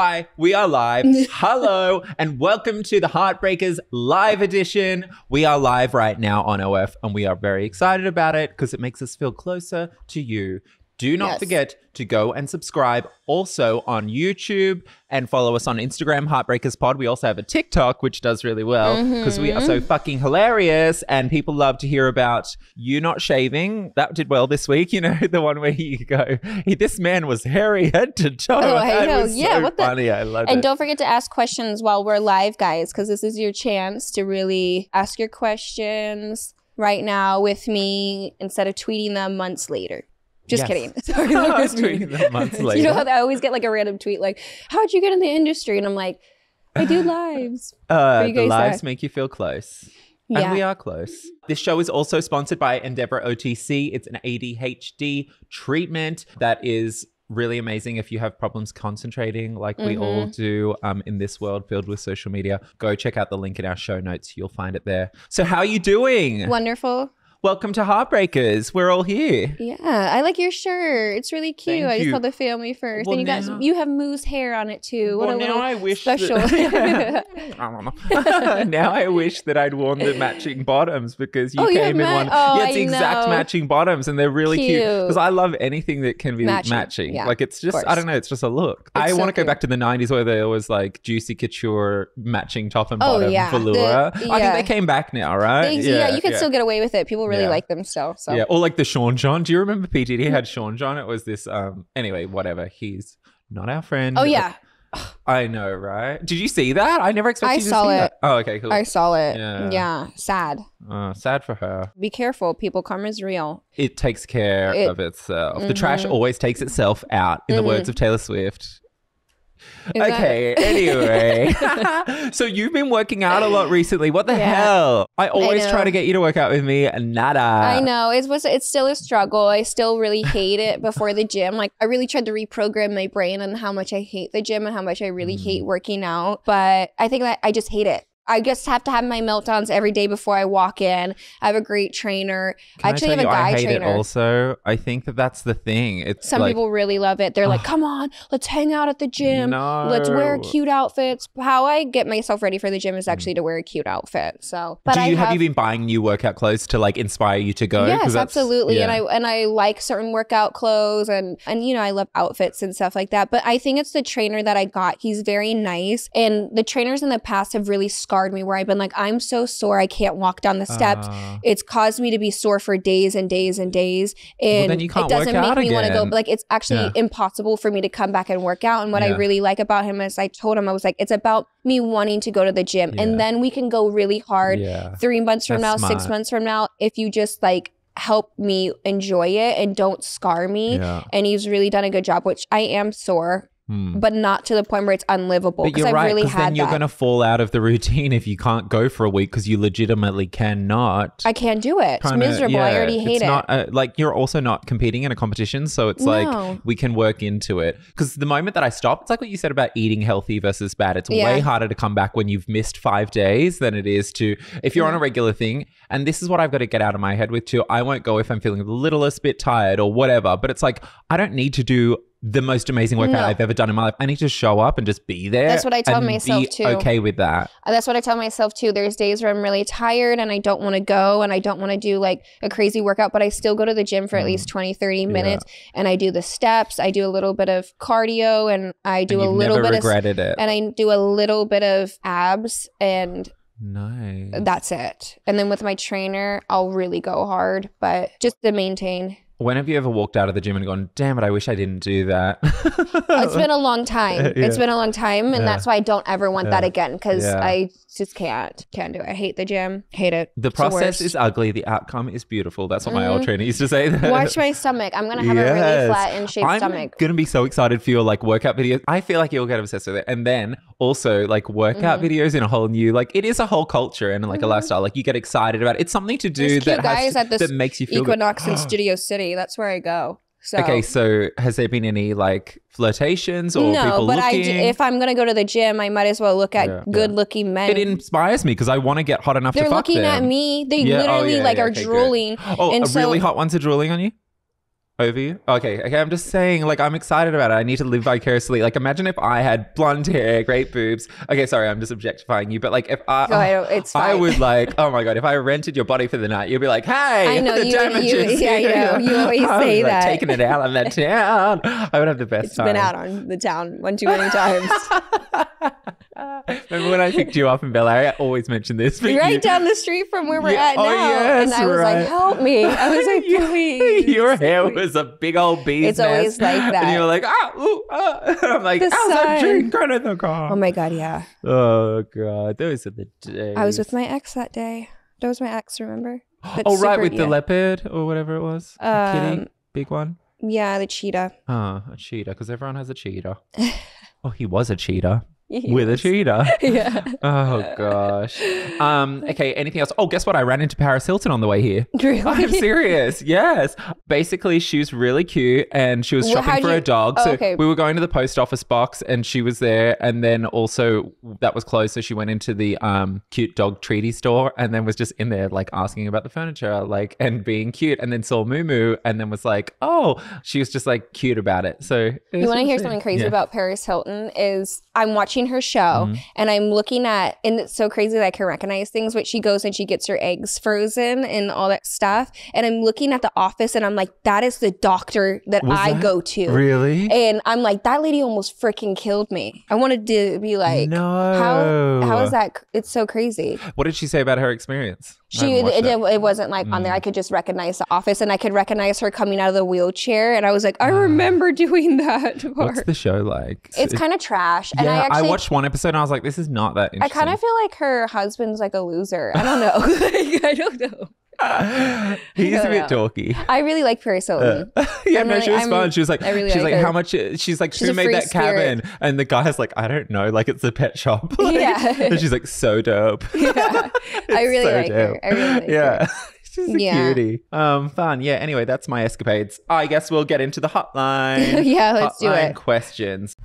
Hi, we are live. Hello, and welcome to the Heartbreakers live edition. We are live right now on OF, and we are very excited about it because it makes us feel closer to you. Do not forget to go and subscribe also on YouTube and follow us on Instagram, Heartbreakers Pod. We also have a TikTok, which does really well because we are so fucking hilarious and people love to hear about you not shaving. That did well this week. You know, the one where you go, this man was hairy head to toe. Oh, I know. Yeah, what funny. I love it. And don't forget to ask questions while we're live, guys, because this is your chance to really ask your questions right now with me instead of tweeting them months later. Just kidding. Sorry, tweeting them months later. You know how I always get like a random tweet like, how'd you get in the industry? And I'm like, I do lives. The lives make you feel close. Yeah. And we are close. This show is also sponsored by EndeavorOTC. It's an ADHD treatment that is really amazing if you have problems concentrating like we all do in this world filled with social media. Go check out the link in our show notes. You'll find it there. So how are you doing? Wonderful. Welcome to Heartbreakers. We're all here. Yeah, I like your shirt. It's really cute. Thank I just you. told the family first. Well, and you have moose hair on it too. What Well, a now little I wish special. Now I wish that I'd worn the matching bottoms because you Oh, you came in have one. oh, It's the I exact know. matching bottoms and they're really cute. Because I love anything that can be matching. Yeah, like it's just, course. I don't know, it's just a look. I It's so want to go cute. back to the 90s where there was like Juicy Couture matching top and Oh, bottom yeah. velour. I think yeah. they came back now, right? Yeah, you can still get away with it. People really Yeah. like them still. So. Yeah, or like the Sean John. Do you remember PTD had Sean John? It was this, anyway, whatever. He's not our friend. Oh, yeah. I know, right? Did you see that? I never expected I you to saw see it. that. Oh, okay, cool. I saw it. Yeah. Yeah. Sad. Sad for her. Be careful, people. Karma's real. It takes care of itself. The trash Mm-hmm. always takes itself out, in the words of Taylor Swift. Is Okay, anyway. So you've been working out a lot recently. What the hell? I always know. try to get you to work out with me. Nada. I know. It's still a struggle. I still really hate it before the gym. Like, I really tried to reprogram my brain on how much I hate the gym and how much I really hate working out. But I think that I just hate it. I just have to have my meltdowns every day before I walk in. I have a great trainer. I actually have a guy I hate trainer. it also. I think that that's the thing. It's Some like, people really love it. They're like, come on, let's hang out at the gym. No. Let's wear cute outfits. How I get myself ready for the gym is actually to wear a cute outfit. So, but have you been buying new workout clothes to like inspire you to go? Yes, absolutely. Yeah. And I like certain workout clothes and you know, I love outfits and stuff like that. But I think it's the trainer that I got. He's very nice. And the trainers in the past have really scarred me where I've been like, I'm so sore I can't walk down the steps. It's caused me to be sore for days and days and days. And then you can't it doesn't work make out me want to go. again. But like, it's actually impossible for me to come back and work out. And what I really like about him is I told him, I was like, it's about me wanting to go to the gym. And then we can go really hard 3 months from now, 6 months from now, if you just like help me enjoy it and don't scar me. And he's really done a good job, which I am sore. But not to the point where it's unlivable. But you're I've right, really because then you're going to fall out of the routine if you can't go for a week because you legitimately cannot. I can't do it. It's miserable. I already hate it's it. Not, like you're also not competing in a competition. So it's like we can work into it. Because the moment that I stop, it's like what you said about eating healthy versus bad. It's way harder to come back when you've missed 5 days than it is to if you're on a regular thing. And this is what I've got to get out of my head with too. I won't go if I'm feeling the littlest bit tired or whatever. But it's like I don't need to do the most amazing workout I've ever done in my life. I need to show up and just be there. That's what I tell myself be too. Okay with that. That's what I tell myself too. There's days where I'm really tired and I don't want to go and I don't want to do like a crazy workout, but I still go to the gym for at least 20, 30 minutes and I do the steps. I do a little bit of cardio and I do a little bit regretted it. And I do a little bit of abs and nice. That's it. And then with my trainer, I'll really go hard, but just to maintain. When have you ever walked out of the gym and gone, damn it, I wish I didn't do that? It's been a long time. It's been a long time. And that's why I don't ever want that again because I just can't do it. I hate the gym. Hate it. The process is ugly. The outcome is beautiful. That's what my old trainer used to say. Watch my stomach. I'm going to have a really flat and shaped stomach. I'm going to be so excited for your like workout videos. I feel like you'll get obsessed with it. And then also like workout videos in a whole new, like it is a whole culture and like a lifestyle. Like you get excited about it. It's something to do that makes you feel Equinox good. in Studio City. That's where I go. So. Okay, so has there been any like flirtations or people but looking? if I'm going to go to the gym, I might as well look at good-looking men. It inspires me because I want to get hot enough to fuck them. They're looking at me. They literally are drooling. Okay. Oh, and really hot ones are drooling on you? over you? Okay, I'm just saying, like, I'm excited about it. I need to live vicariously. Like, imagine if I had blonde hair, great boobs. Okay, sorry, I'm just objectifying you. But, like, if it's fine. I would, like, oh my God, if I rented your body for the night, you'd be like, hey, I know, the damages. Yeah, I know. You always say that. Taking it out on that town. I would have the best time. It's been out on the town one too many times. Remember when I picked you up in Bel Air? I always mention this. Right down the street from where we're at now. Yes, and I was like, help me. I was like, please. Your hair was a big old bee's It's nest. always like that. And you were like, And I'm like, how's that drink going in the car? Oh my God, yeah. Oh God, those are the days. I was with my ex that day. That was my ex, remember? Right, with the leopard or whatever it was. Kitty, big one. Yeah, the cheetah. Oh, a cheetah, because everyone has a cheetah. Oh, he was a cheetah. With a cheetah. Yeah. Oh gosh. Okay, anything else? Oh, guess what? I ran into Paris Hilton on the way here. Really? I'm serious. Yes. Basically, she was really cute and she was shopping for her dog. So we were going to the post office box and she was there. And then also that was closed. So she went into the cute dog treaty store and then was just in there like asking about the furniture, like, and being cute, and then saw Moo Moo and then was like, oh, she was just like cute about it. So you want to hear something crazy about Paris Hilton is I'm watching her show and I'm looking at, and it's so crazy that I can recognize things, but she goes and she gets her eggs frozen and all that stuff, and I'm looking at The Office and I'm like, that is the doctor that I go to. Really? And I'm like, that lady almost freaking killed me. I wanted to be like, no, how is that? It's so crazy. What did she say about her experience? It wasn't like on there. I could just recognize The Office and I could recognize her coming out of the wheelchair, and I was like, I remember doing that part. What's the show like? It's kind of trash. Yeah, and I watched one episode and I was like, this is not that interesting. I kind of feel like her husband's like a loser. I don't know. Like, I don't know. He's a bit dorky. I really like Paris Hilton. She was fun. She was like, how much? She's like, who made that cabin? And the guy's like, I don't know. Like, it's a pet shop. Like, and she's like, so dope. Yeah, I really like her. I really like her. She's a cutie. Fun. Yeah. Anyway, that's my escapades. I guess we'll get into the hotline. Yeah, let's do it. Questions.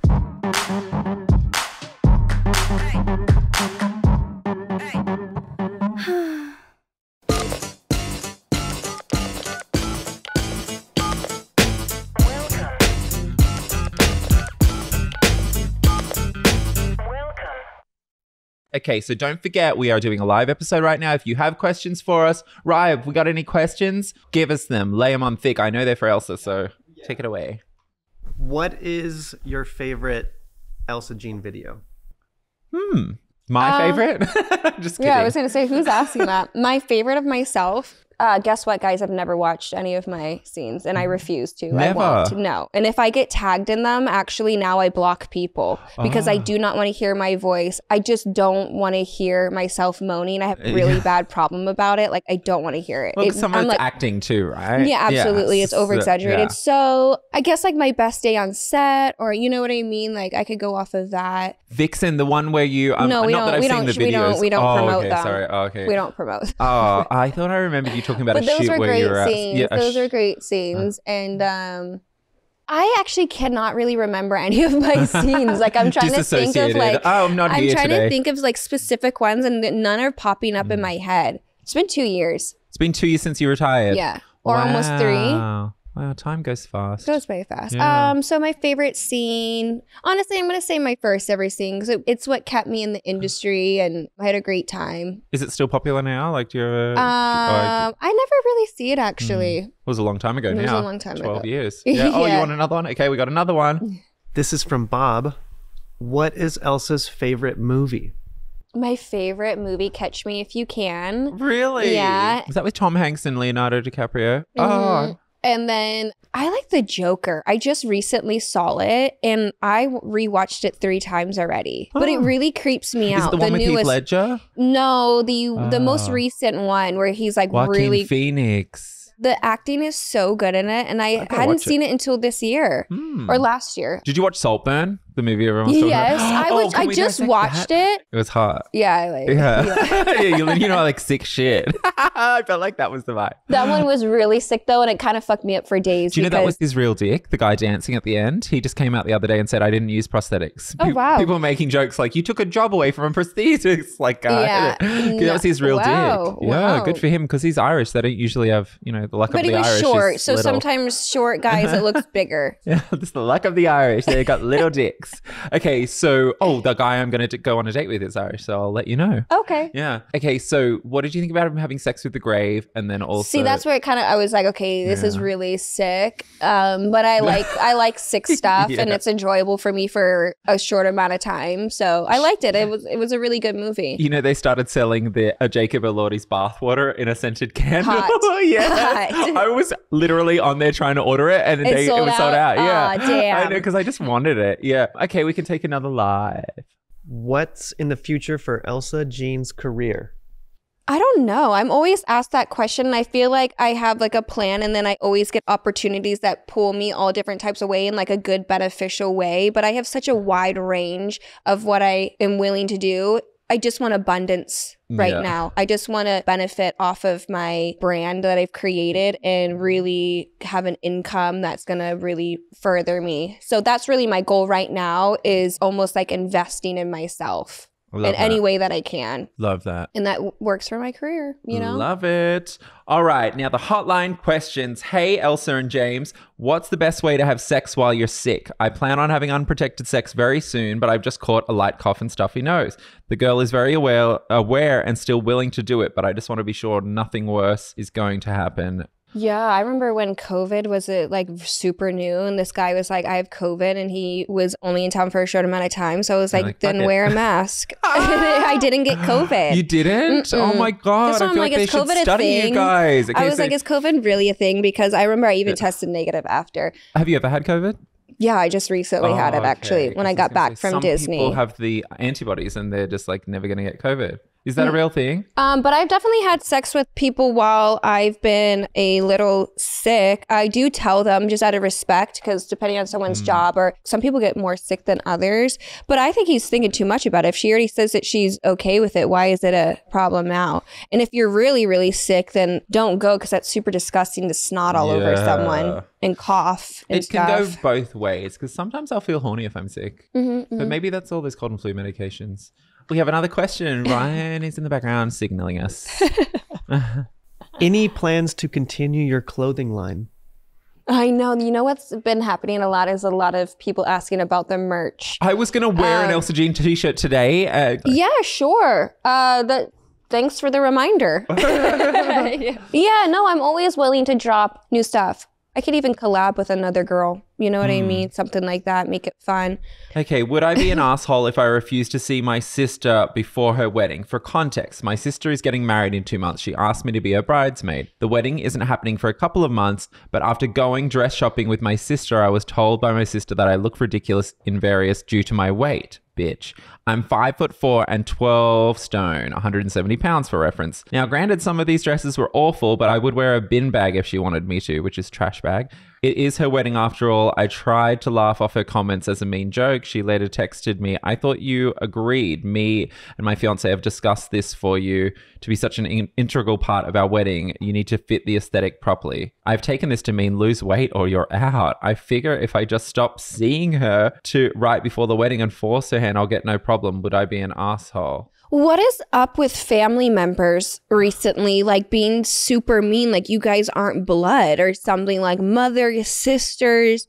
Okay, so don't forget, we are doing a live episode right now. If you have questions for us, Ryan, have we got any questions? Give us them. Lay them on thick. I know they're for Elsa, so take it away. What is your favorite Elsa Jean video? My favorite? Just kidding. Yeah, I was going to say, who's asking that? My favorite of myself. Guess what, guys? I've never watched any of my scenes and I refuse to. Never? I won't. No. And if I get tagged in them, actually now I block people because I do not want to hear my voice. I just don't want to hear myself moaning. I have a really bad problem about it. Like, I don't want to hear it. Well, someone's like, acting too, right? Yeah, absolutely. It's over exaggerated. Yeah. So I guess like my best day on set, or you know what I mean? Like I could go off of that. Vixen, the one where you... no, we don't promote them. Sorry. Oh, okay. We don't promote. Oh, I thought I remembered you talking about a shoot where you're at. Yeah, those are great scenes. And I actually cannot really remember any of my scenes. Like I'm trying to think of like... I'm trying to think of like specific ones and none are popping up in my head. It's been 2 years. It's been 2 years since you retired. Yeah. Or almost 3. Wow, time goes fast. It goes very fast. Yeah. So my favorite scene, honestly, I'm going to say my first ever scene because it's what kept me in the industry and I had a great time. Is it still popular now? Like, do you ever... I never really see it, actually. It was a long time ago now. It was a long time 12 ago. years. Yeah. Oh, you want another one? Okay, we got another one. This is from Bob. What is Elsa's favorite movie? My favorite movie, Catch Me If You Can. Really? Yeah. Is that with Tom Hanks and Leonardo DiCaprio? Oh. And then I like The Joker. I just recently saw it and I rewatched it 3 times already. But it really creeps me out. Is it the one with Heath Ledger? No, the most recent one where he's like Joaquin Phoenix. The acting is so good in it, and I hadn't seen it until this year or last year. Did you watch Saltburn? The movie everyone's talking about. Yes, I just watched it. It was hot. Yeah, I like it. Yeah. You know, like sick shit. I felt like that was the vibe. That one was really sick though, and it kind of fucked me up for days. Do you know that was his real dick? The guy dancing at the end? He just came out the other day and said, I didn't use prosthetics. Wow. People were making jokes like, you took a job away from a prosthesis. Like, that was his real dick. Yeah, good for him because he's Irish. They don't usually have, you know, the luck of the Irish. But he was short, so little. Sometimes short guys, it looks bigger. Yeah, that's the luck of the Irish. They got little dicks. Okay, so, the guy I'm going to go on a date with is Irish, so I'll let you know. Okay. Yeah. Okay, so what did you think about him having sex with the grave and then also... See, that's where I was like, okay, this is really sick. But I like sick stuff and it's enjoyable for me for a short amount of time. So I liked it. It was a really good movie. You know, they started selling the Jacob Elordi's bathwater in a scented candle. Hot. I was literally on there trying to order it and it was sold out. Yeah. Damn. I know, because I just wanted it. Yeah. Okay, we can take another live. What's in the future for Elsa Jean's career? I don't know. I'm always asked that question and I feel like I have like a plan and then I always get opportunities that pull me all different types of way in like a good beneficial way. But I have such a wide range of what I am willing to do. I just want abundance right now. I just want to benefit off of my brand that I've created and really have an income that's going to really further me. So that's really my goal right now, is almost like investing in myself. In any way that I can. Love that. And that works for my career, you know? Love it. All right. Now the hotline questions. Hey, Elsa and James, what's the best way to have sex while you're sick? I plan on having unprotected sex very soon, but I've just caught a light cough and stuffy nose. The girl is very aware and still willing to do it, but I just want to be sure nothing worse is going to happen. Yeah, I remember when COVID was like super new and this guy was like, I have COVID, and he was only in town for a short amount of time. So I was like, then wear a mask. I didn't get COVID. You didn't? Mm-mm. Oh my God. I feel like they should study you guys. Okay, I was like, is COVID really a thing? Because I remember I even tested negative after. Have you ever had COVID? Yeah, I just recently had it actually when I got back from Disney. Some people have the antibodies and they're just like never going to get COVID. Is that a real thing? But I've definitely had sex with people while I've been a little sick. I do tell them just out of respect, because depending on someone's job, or some people get more sick than others. But I think he's thinking too much about it. If she already says that she's okay with it, why is it a problem now? And if you're really, really sick, then don't go, because that's super disgusting to snot all over someone and cough and stuff. It can go both ways, because sometimes I'll feel horny if I'm sick. But maybe that's all those cold and flu medications. We have another question. Ryan is in the background signaling us. Any plans to continue your clothing line? I know. You know what's been happening a lot is a lot of people asking about the merch. I was going to wear an Elsa Jean t-shirt today. Yeah, sure. Thanks for the reminder. Yeah, no, I'm always willing to drop new stuff. I could even collab with another girl. You know what I mean? Something like that. Make it fun. Okay. Would I be an asshole if I refused to see my sister before her wedding? For context, my sister is getting married in 2 months. She asked me to be her bridesmaid. The wedding isn't happening for a couple of months, but after going dress shopping with my sister, I was told by my sister that I look ridiculous in various due to my weight. Bitch. I'm 5'4" and 12 stone, 170 pounds for reference. Now, granted, some of these dresses were awful, but I would wear a bin bag if she wanted me to, which is trash bag. It is her wedding after all. I tried to laugh off her comments as a mean joke. She later texted me, I thought you agreed. Me and my fiance have discussed this for you to be such an integral part of our wedding. You need to fit the aesthetic properly. I've taken this to mean lose weight or you're out. I figure if I just stop seeing her to right before the wedding and force her hand, I'll get no problem. Would I be an asshole? What is up with family members recently, like being super mean, like you guys aren't blood or something, like mother, sisters?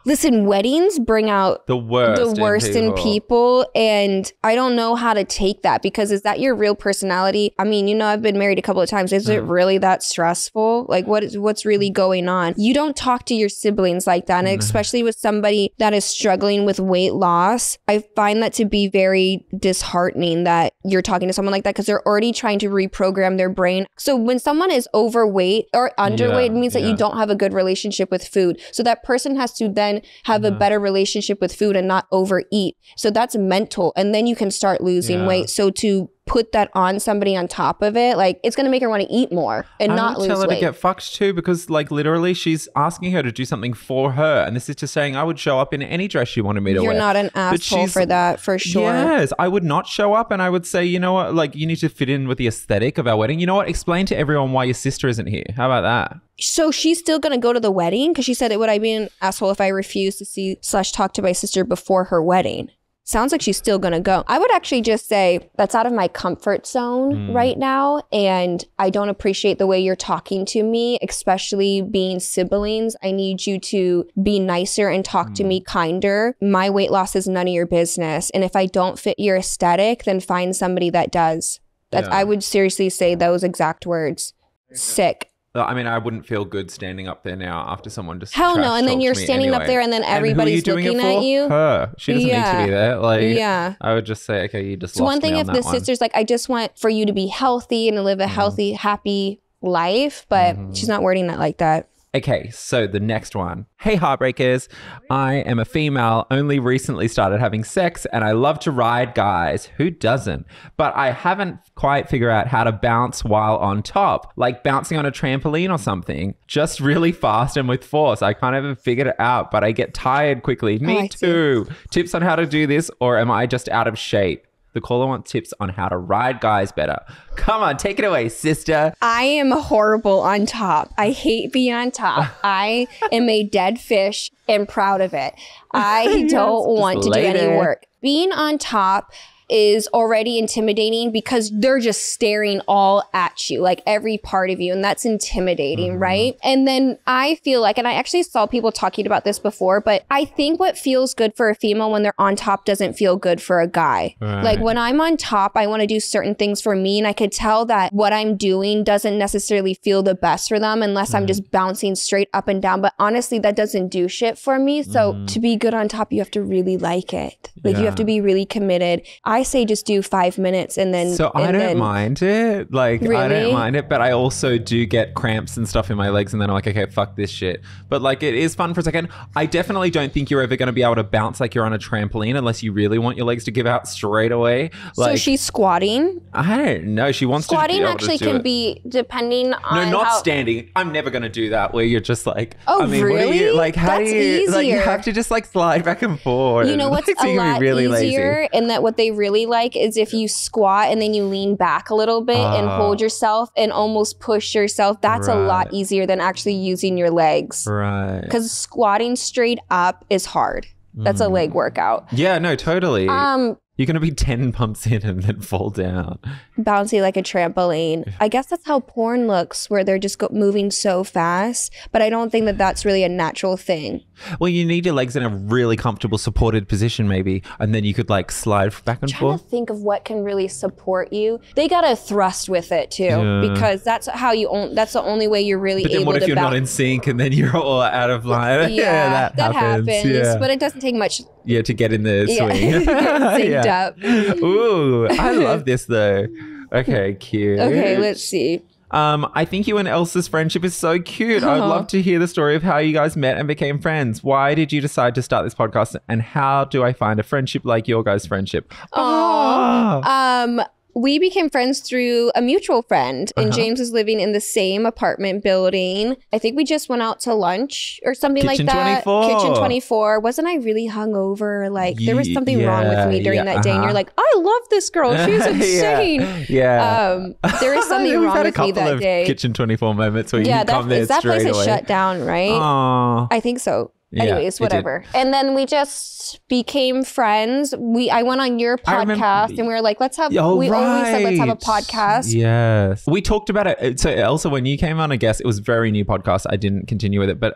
Listen, weddings bring out the worst in people, and I don't know how to take that, because is that your real personality? I mean, you know, I've been married a couple of times. Is it really that stressful? Like, what's really going on? You don't talk to your siblings like that, and especially with somebody that is struggling with weight loss. I find that to be very disheartening that you're talking to someone like that, because they're already trying to reprogram their brain. So when someone is overweight or underweight, it means that you don't have a good relationship with food. So that person has to then have a better relationship with food and not overeat. So that's mental. And then you can start losing weight. So to put that on somebody on top of it, like it's going to make her want to eat more and not lose weight. I would tell her to get fucked too, because like literally she's asking her to do something for her. And this is just saying I would show up in any dress you wanted me to wear. You're not an asshole for that, for sure. Yes, I would not show up and I would say, you know what, like you need to fit in with the aesthetic of our wedding. You know what, explain to everyone why your sister isn't here. How about that? So she's still going to go to the wedding? Because she said, would I be an asshole if I refuse to see / talk to my sister before her wedding? Sounds like she's still going to go. I would actually just say that's out of my comfort zone right now. And I don't appreciate the way you're talking to me, especially being siblings. I need you to be nicer and talk to me kinder. My weight loss is none of your business. And if I don't fit your aesthetic, then find somebody that does. I would seriously say those exact words. Sick. I mean, I wouldn't feel good standing up there now after someone just hell no, and then you're standing up there and then everybody's looking at you. Her. She doesn't need to be there. Like, I would just say, okay, you just lost one thing me if the sister's like, I just want for you to be healthy and to live a healthy, happy life, but she's not wording that like that. Okay, so the next one. Hey, Heartbreakers. I am a female, only recently started having sex, and I love to ride guys. Who doesn't? But I haven't quite figured out how to bounce while on top, like bouncing on a trampoline or something, just really fast and with force. I can't even figure it out, but I get tired quickly. Me too. Tips on how to do this, or am I just out of shape? The caller wants tips on how to ride guys better. Come on, take it away, sister. I am horrible on top. I hate being on top. I am a dead fish and proud of it. I don't want to do any work. Being on top is already intimidating because they're just staring all at you, like every part of you. And that's intimidating, right? And then I feel like, and I actually saw people talking about this before, but I think what feels good for a female when they're on top doesn't feel good for a guy. Right. Like when I'm on top, I want to do certain things for me. And I could tell that what I'm doing doesn't necessarily feel the best for them unless I'm just bouncing straight up and down. But honestly, that doesn't do shit for me. So to be good on top, you have to really like it. Like you have to be really committed. I say just do 5 minutes and then... So I don't mind it. Like, really? I don't mind it, but I also do get cramps and stuff in my legs and then I'm like, okay, fuck this shit. But like, it is fun for a second. I definitely don't think you're ever going to be able to bounce like you're on a trampoline unless you really want your legs to give out straight away. Like, so she's squatting? I don't know. She wants squatting to be able actually to do can it. Be depending on No, not standing. I'm never going to do that where you're just like... Oh, I mean, really? What are you, like, how That's do you... easier. Like, you have to just like slide back and forth. You know what's a lot really easier? Lazy. And that what they really like is if you squat and then you lean back a little bit and hold yourself and almost push yourself. That's a lot easier than actually using your legs. Right. Because squatting straight up is hard. That's a leg workout. Yeah, no, totally. You're going to be 10 pumps in and then fall down. Bouncy like a trampoline. I guess that's how porn looks, where they're just moving so fast. But I don't think that that's really a natural thing. Well, you need your legs in a really comfortable, supported position maybe. And then you could like slide back and forth. I'm trying to think of what can really support you. They got to thrust with it too. Because that's how you that's the only way you're really able to... But then what if you're not in sync and then you're all out of line? Yeah, that happens. Yeah. But it doesn't take much... Yeah, to get in the swing. Synced up. Ooh, I love this though. Okay, cute. Okay, let's see. I think you and Elsa's friendship is so cute. I'd love to hear the story of how you guys met and became friends. Why did you decide to start this podcast? And how do I find a friendship like your guys' friendship? We became friends through a mutual friend, and James was living in the same apartment building. I think we just went out to lunch or something like that. Kitchen 24. Wasn't I really hungover? Like there was something wrong with me during that day. And you're like, I love this girl. She's insane. There was something wrong with me that day. Kitchen 24 moments where you come there that straight place away. is shut down, right? I think so. Anyways, whatever. And then we just became friends. I went on your podcast and we were like, let's have, we always said, let's have a podcast. Yes. We talked about it. So Elsa, when you came on, I guess it was a very new podcast. I didn't continue with it, but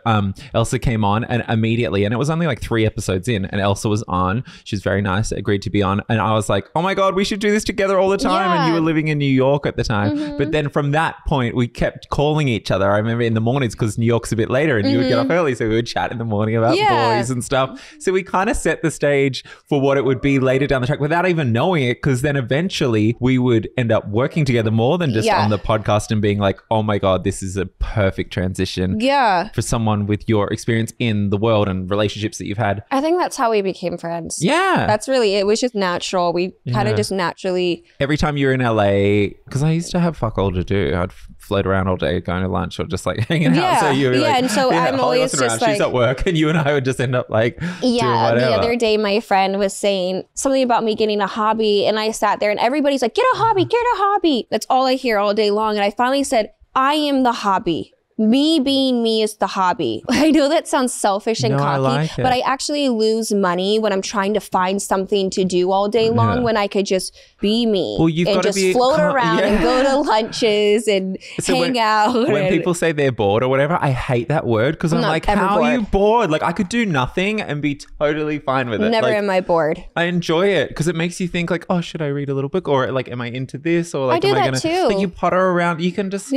Elsa came on and immediately, and it was only like 3 episodes in, and Elsa was on. She's very nice, agreed to be on. And I was like, oh my God, we should do this together all the time. Yeah. And you were living in New York at the time. But then from that point, we kept calling each other. I remember in the mornings because New York's a bit later and you would get up early. So we would chat in the morning. morning about boys and stuff. So we kind of set the stage for what it would be later down the track without even knowing it, because then eventually we would end up working together more than just on the podcast and being like, oh my God, this is a perfect transition for someone with your experience in the world and relationships that you've had. I think that's how we became friends. Yeah. That's really, it was just natural. We kind of just naturally. Every time you're in LA, because I used to have fuck all to do. I'd float around all day going to lunch or just like hanging out. So you were like, and so I'm always just like, she's at work and you and I would just end up like doing whatever. The other day my friend was saying something about me getting a hobby, and I sat there and everybody's like, get a hobby. That's all I hear all day long. And I finally said, I am the hobby. Me being me is the hobby. I know that sounds selfish and cocky, but I actually lose money when I'm trying to find something to do all day long when I could just be me and just float around and go to lunches and hang out. When people say they're bored or whatever, I hate that word because I'm like, how are you bored? Like I could do nothing and be totally fine with it. Never am I bored. I enjoy it because it makes you think like, oh, should I read a little book? Or like, am I into this? Or like, I do that too. Like you potter around. You can just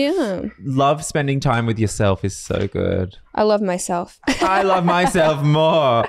love spending time with yourself is so good. I love myself. I love myself more.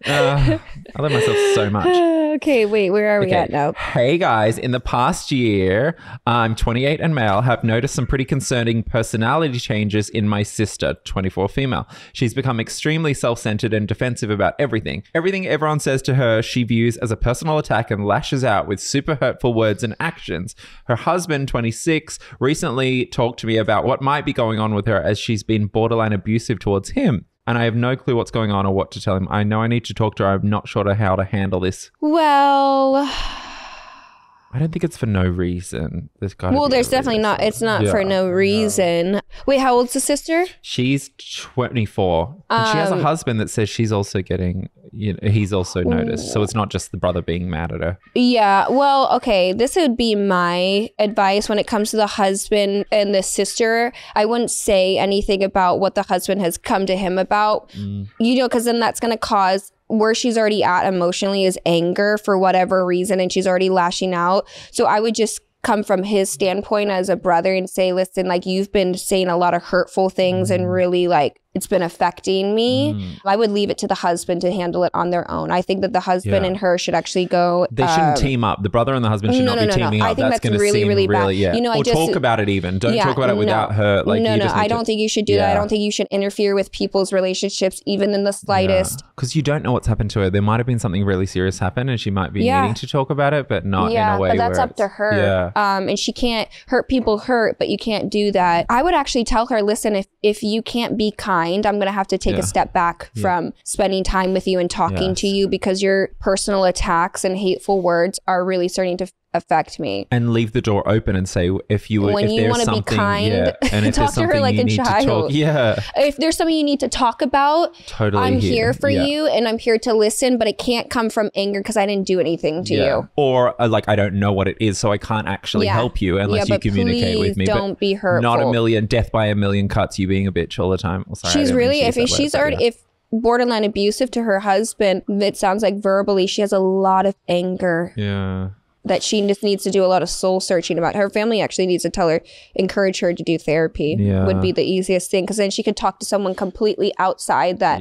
I love myself so much. Okay, wait, where are we at now? Hey guys, in the past year, I'm 28 and male, have noticed some pretty concerning personality changes in my sister, 24 female. She's become extremely self-centered and defensive about everything. Everything everyone says to her, she views as a personal attack and lashes out with super hurtful words and actions. Her husband, 26, recently talked to me about what might be going on with her as she's been borderline abusive towards him. And I have no clue what's going on or what to tell him. I know I need to talk to her. I'm not sure how to handle this. Well, I don't think it's for no reason. There's definitely not. It's not for no reason. No. Wait, how old's the sister? She's 24. And she has a husband that says she's also getting, he's also noticed. So it's not just the brother being mad at her. Yeah. Well, okay. This would be my advice when it comes to the husband and the sister. I wouldn't say anything about what the husband has come to him about, because then that's going to cause where she's already at emotionally is anger for whatever reason, and she's already lashing out. So I would just come from his standpoint as a brother and say, listen, like you've been saying a lot of hurtful things and really like it's been affecting me. I would leave it to the husband to handle it on their own. I think that the husband and her should actually go. They shouldn't team up. The brother and the husband should not be teaming up. I think that's really bad. Or talk about it even. Don't talk about it without her. Like, I don't think you should do that. I don't think you should interfere with people's relationships, even in the slightest. Because you don't know what's happened to her. There might have been something really serious happen and she might be needing to talk about it, but not in a way but that's up to her. And she can't hurt people but you can't do that. I would actually tell her, listen, if you can't be kind, I'm going to have to take a step back from spending time with you and talking to you, because your personal attacks and hateful words are really starting to affect me. And leave the door open and say, if you want to be kind, and if talk to her like a child. If there's something you need to talk about, I'm here for you and I'm here to listen, but it can't come from anger because I didn't do anything to you. Or like, I don't know what it is, so I can't actually help you unless you communicate with me. Don't be hurtful. Not a million death by a million cuts, you being a bitch all the time. Well, sorry, she's really, if she's already, if borderline abusive to her husband, it sounds like verbally, she has a lot of anger. That she just needs to do a lot of soul searching about. Her family actually needs to tell her, encourage her to do therapy would be the easiest thing. Because then she could talk to someone completely outside that.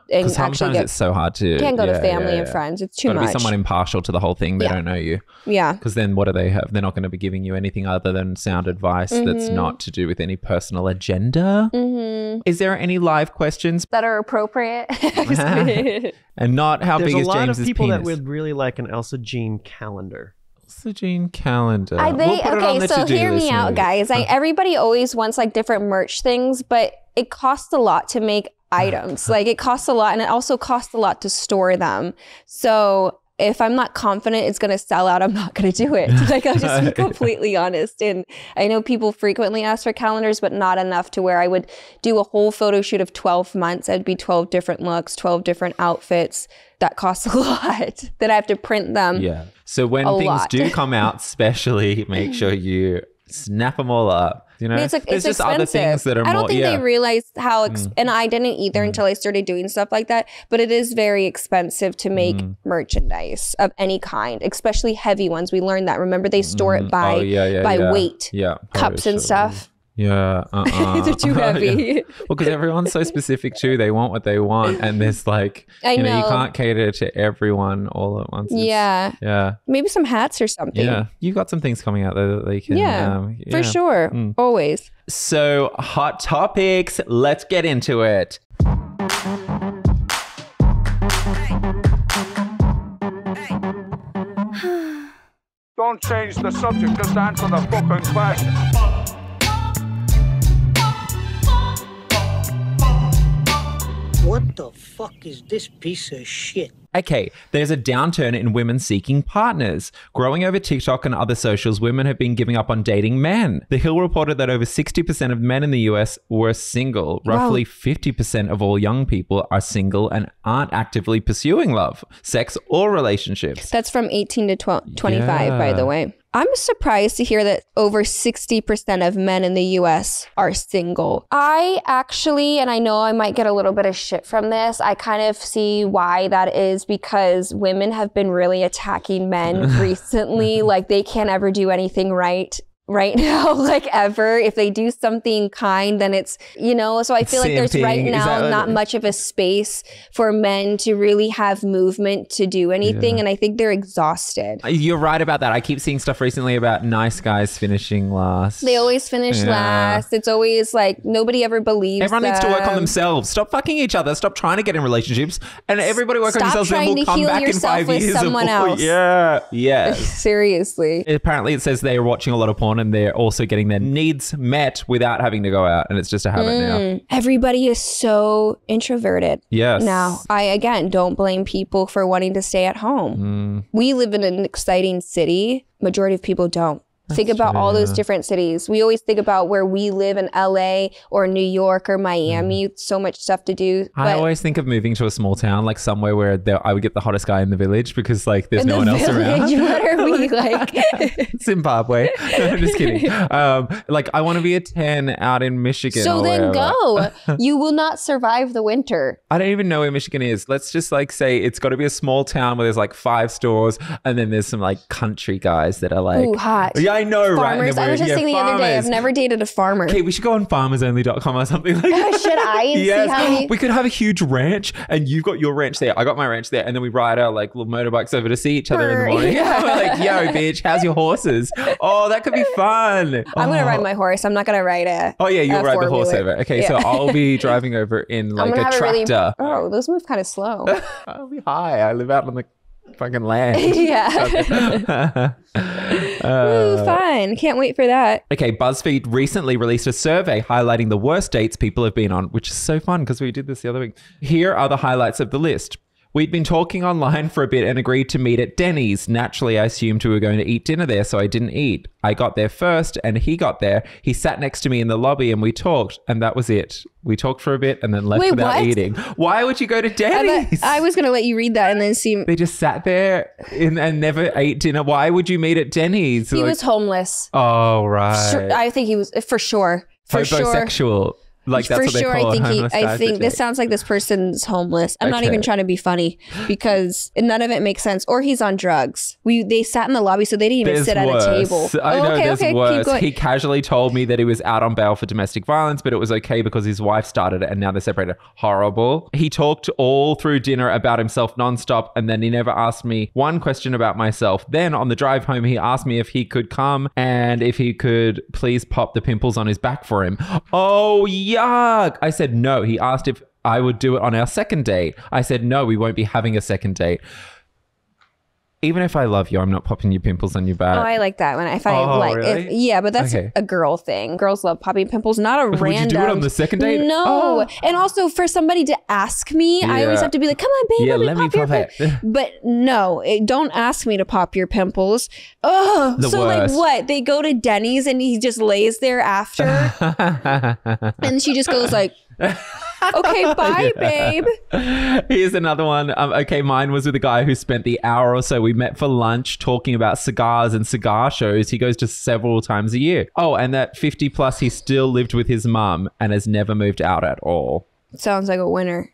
Because sometimes it's so hard to. Can't go to family and friends. It's too much. Be someone impartial to the whole thing. They don't know you. Because then what do they have? They're not going to be giving you anything other than sound advice that's not to do with any personal agenda. Is there any live questions that are appropriate? And not how big is James's penis? There's a lot of people that would really like an Elsa Jean calendar. Elsa Jean calendar. So hear me out, guys. Everybody always wants like different merch things, but it costs a lot to make items. Like it costs a lot, and it also costs a lot to store them. So if I'm not confident it's going to sell out, I'm not going to do it. Like, I'll just be completely honest. And I know people frequently ask for calendars, but not enough to where I would do a whole photo shoot of 12 months. It'd be 12 different looks, 12 different outfits. That costs a lot. Then I have to print them. So when things do come out, especially make sure you snap them all up. You know, it's just expensive. Other things that are I don't think they realize how, and I didn't either until I started doing stuff like that, but it is very expensive to make merchandise of any kind, especially heavy ones. We learned that. Remember, they store it by weight, cups and stuff. Yeah. They're too heavy. Yeah. Well, because everyone's so specific too. They want what they want. And there's like, you know, you can't cater to everyone all at once. Yeah. Yeah. Maybe some hats or something. Yeah. You've got some things coming out there that they can. Yeah, for sure. Always. So hot topics. Let's get into it. Don't change the subject, just answer the fucking question. What the fuck is this piece of shit? Okay, there's a downturn in women seeking partners. Growing over TikTok and other socials, women have been giving up on dating men. The Hill reported that over 60% of men in the US were single. Roughly 50% of all young people are single and aren't actively pursuing love, sex, or relationships. That's from 18 to 25, by the way. I'm surprised to hear that over 60% of men in the US are single. I actually, and I know I might get a little bit of shit from this, I kind of see why that is, because women have been really attacking men recently. Like, they can't ever do anything right now, like ever. If they do something kind, then it's, you know, so I feel like there's right now not much of a space for men to really have movement to do anything. And I think they're exhausted. You're right about that. I keep seeing stuff recently about nice guys finishing last. They always finish last. It's always like nobody ever believes Everyone needs to work on themselves. Stop fucking each other. Stop trying to get in relationships. And everybody work on themselves, and we'll come back in 5 years. Someone else. Yeah. Yeah. Seriously. Apparently it says they are watching a lot of porn and they're also getting their needs met without having to go out, and it's just a habit now. Everybody is so introverted. Yes. Now, I again don't blame people for wanting to stay at home. We live in an exciting city. Majority of people don't. Think about all those different cities. We always think about where we live in LA or New York or Miami. So much stuff to do. I always think of moving to a small town, like somewhere where I would get the hottest guy in the village, because like there's no one else around. What are we like? Zimbabwe. No, I'm just kidding. Like I want to be a 10 out in Michigan. So then go. You will not survive the winter. I don't even know where Michigan is. Let's just like say it's got to be a small town where there's like 5 stores, and then there's some like country guys that are like, ooh, hot. Yeah, I know, farmers. right? I was just thinking the other day, I've never dated a farmer. Okay, we should go on farmersonly.com or something like that. Should I? And see how many... We could have a huge ranch, and you've got your ranch there. I got my ranch there, and then we ride our like little motorbikes over to see each other in the morning. We're like, yo, bitch, how's your horses? Oh, that could be fun. I'm going to ride my horse. I'm not going to ride a Oh, yeah, you'll ride the horse over. Okay, so I'll be driving over in like a tractor. Oh, those move kind of slow. I'll be high. I live out on the fucking land. Yeah. Ooh, fun. Can't wait for that. Okay, BuzzFeed recently released a survey highlighting the worst dates people have been on, which is so fun because we did this the other week. Here are the highlights of the list. We'd been talking online for a bit and agreed to meet at Denny's. Naturally, I assumed we were going to eat dinner there, so I didn't eat. I got there first and he got there. He sat next to me in the lobby and we talked, and that was it. We talked for a bit and then left without eating. Why would you go to Denny's? I was going to let you read that and then see. They just sat there and never ate dinner. Why would you meet at Denny's? He was homeless. Oh, right. Sure, I think he was, for sure. Homosexual. Like that's what they call I think this sounds like this person's homeless. I'm not even trying to be funny because none of it makes sense. Or he's on drugs. They sat in the lobby, so they didn't even sit at a table. I know there's worse. He casually told me that he was out on bail for domestic violence, but it was okay because his wife started it and now they're separated. Horrible. He talked all through dinner about himself nonstop, and then he never asked me one question about myself. Then on the drive home, he asked me if he could come and if he could please pop the pimples on his back for him. Oh, yuck. I said no. He asked if I would do it on our second date. I said no, we won't be having a second date. Even if I love you, I'm not popping your pimples on your back. Oh, I like that one. Really? But that's a girl thing. Girls love popping pimples, not a random. Would you do it on the second date? No. Oh. And also for somebody to ask me, I always have to be like, come on, babe, let me pop it. But no, don't ask me to pop your pimples. Oh, so worst. Like what? They go to Denny's and he just lays there after. And she just goes like... Okay, bye, babe. Here's another one. Okay, mine was with a guy who spent the hour or so we met for lunch talking about cigars and cigar shows. He goes to several times a year. Oh, and that 50 plus, he still lived with his mum and has never moved out at all. Sounds like a winner.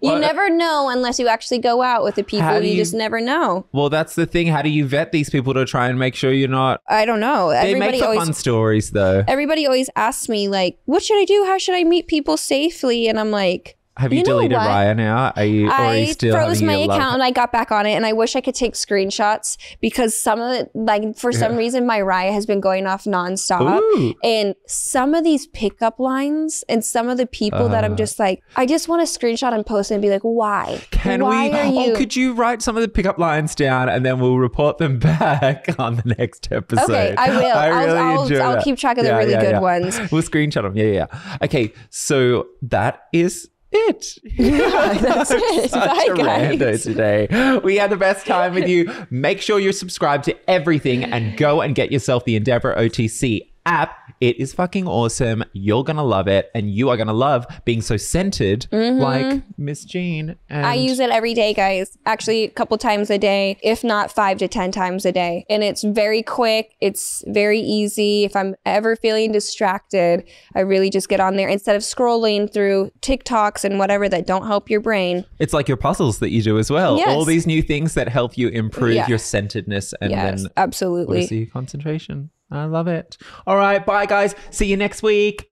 You never know unless you actually go out with the people. You just never know. Well, that's the thing. How do you vet these people to try and make sure you're not? I don't know. They make for fun stories, though. Everybody always asks me, like, what should I do? How should I meet people safely? And I'm like, have you deleted Raya now? I froze my account and I got back on it, and I wish I could take screenshots because some of it, like for some reason, my Raya has been going off nonstop. Ooh. And some of these pickup lines and some of the people that I'm just like, I just want to screenshot and post and be like, why? Could you write some of the pickup lines down and then we'll report them back on the next episode? Okay, I will. I'll keep track of the really good ones. We'll screenshot them. Yeah. Okay, so that is it. Yeah, that's it. Such a rando today. We had the best time with you. Make sure you're subscribed to everything and go and get yourself the EndeavorOTC app. It is fucking awesome. You're going to love it. And you are going to love being so scented like Miss Jean. And I use it every day, guys. Actually, a couple times a day, if not 5 to 10 times a day. And it's very quick. It's very easy. If I'm ever feeling distracted, I really just get on there instead of scrolling through TikToks and whatever that don't help your brain. It's like your puzzles that you do as well. Yes. All these new things that help you improve your scentedness and then absolutely concentration. I love it. All right. Bye, guys. See you next week.